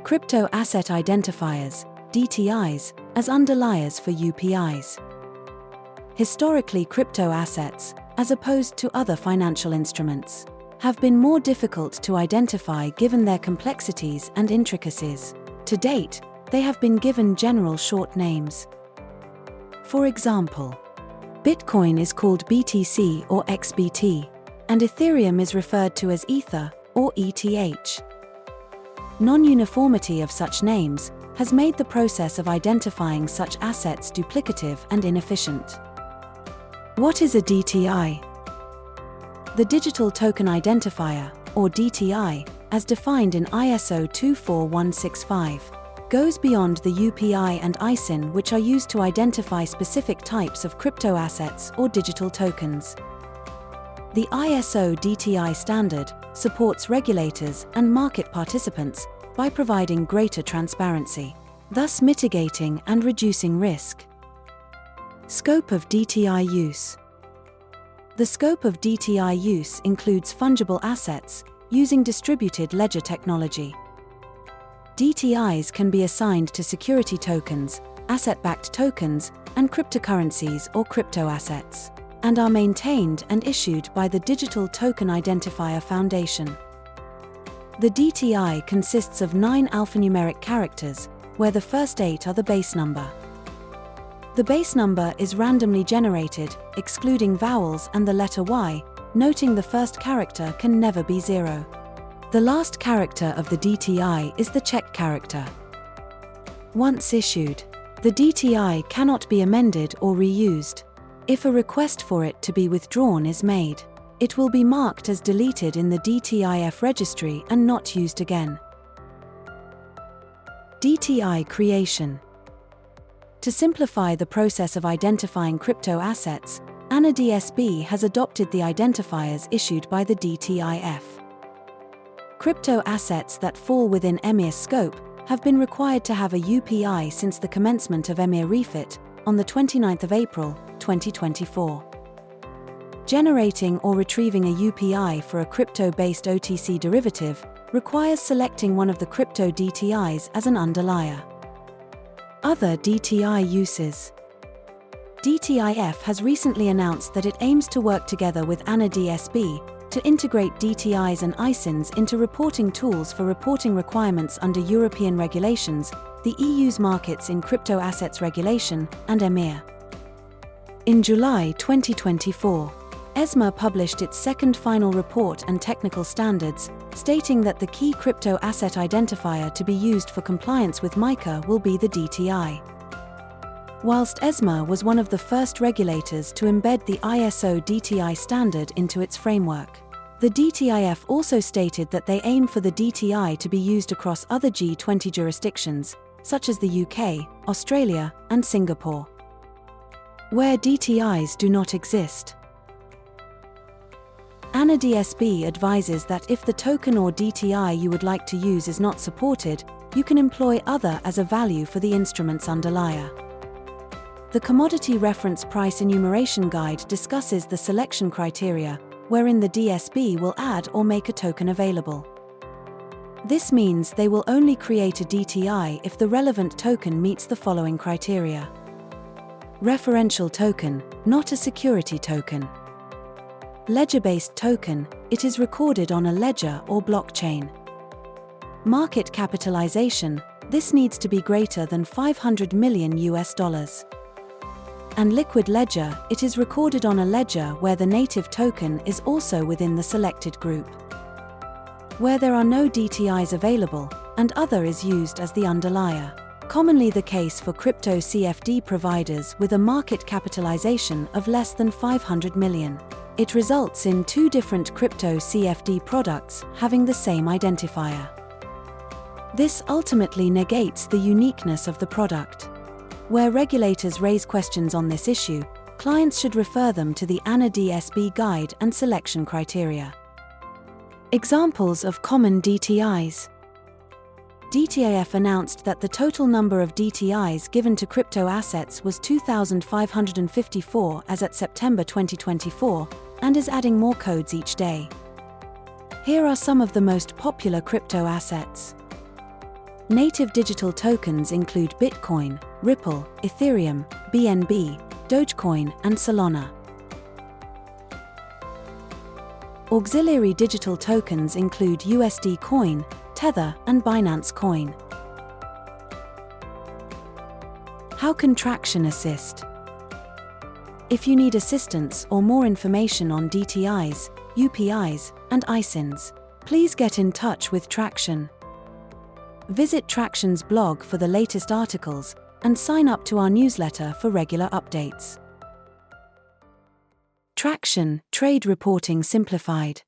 Crypto Asset Identifiers, DTIs, as underliers for UPIs. Historically, crypto assets, as opposed to other financial instruments, have been more difficult to identify given their complexities and intricacies. To date, they have been given general short names. For example, Bitcoin is called BTC or XBT, and Ethereum is referred to as Ether or ETH. Non-uniformity of such names has made the process of identifying such assets duplicative and inefficient. What is a DTI? The Digital Token Identifier, or DTI, as defined in ISO 24165, goes beyond the UPI and ISIN, which are used to identify specific types of crypto assets or digital tokens. The ISO DTI standard supports regulators and market participants by providing greater transparency, thus mitigating and reducing risk. Scope of DTI use. The scope of DTI use includes fungible assets using distributed ledger technology. DTIs can be assigned to security tokens, asset-backed tokens, and cryptocurrencies or crypto assets, and are maintained and issued by the Digital Token Identifier Foundation. The DTI consists of 9 alphanumeric characters, where the first 8 are the base number. The base number is randomly generated, excluding vowels and the letter Y, noting the first character can never be 0. The last character of the DTI is the check character. Once issued, the DTI cannot be amended or reused. If a request for it to be withdrawn is made, it will be marked as deleted in the DTIF registry and not used again. DTI creation. To simplify the process of identifying crypto assets, DSB has adopted the identifiers issued by the DTIF. Crypto assets that fall within EMIR scope have been required to have a UPI since the commencement of EMIR refit on the 29th of April, 2024. Generating or retrieving a UPI for a crypto-based OTC derivative requires selecting one of the crypto DTIs as an underlier. Other DTI uses. DTIF has recently announced that it aims to work together with DSB to integrate DTIs and ISINs into reporting tools for reporting requirements under European regulations, the EU's Markets in Crypto Assets Regulation, and EMIR. In July 2024, ESMA published its second final report and technical standards, stating that the key crypto asset identifier to be used for compliance with MiCA will be the DTI. Whilst ESMA was one of the first regulators to embed the ISO DTI standard into its framework, the DTIF also stated that they aim for the DTI to be used across other G20 jurisdictions, such as the UK, Australia, and Singapore. Where DTIs do not exist. DSB advises that if the token or DTI you would like to use is not supported, you can employ other as a value for the instrument's underlier. The Commodity Reference Price Enumeration Guide discusses the selection criteria, wherein the DSB will add or make a token available. This means they will only create a DTI if the relevant token meets the following criteria. Referential token, not a security token. Ledger-based token, it is recorded on a ledger or blockchain. Market capitalization, this needs to be greater than $500 million. And liquid ledger, it is recorded on a ledger where the native token is also within the selected group. Where there are no DTIs available, and other is used as the underlier. Commonly the case for crypto CFD providers with a market capitalization of less than 500 million. It results in 2 different crypto CFD products having the same identifier. This ultimately negates the uniqueness of the product. Where regulators raise questions on this issue, clients should refer them to the DSB guide and selection criteria. Examples of common DTIs. DTIF announced that the total number of DTIs given to crypto assets was 2,554 as at September 2024, and is adding more codes each day. Here are some of the most popular crypto assets. Native digital tokens include Bitcoin, Ripple, Ethereum, BNB, Dogecoin, and Solana. Auxiliary digital tokens include USD Coin, Tether, and Binance Coin. How can Traction assist? If you need assistance or more information on DTIs, UPIs, and ISINs, please get in touch with Traction. Visit Traction's blog for the latest articles and sign up to our newsletter for regular updates. Traction, Trade Reporting Simplified.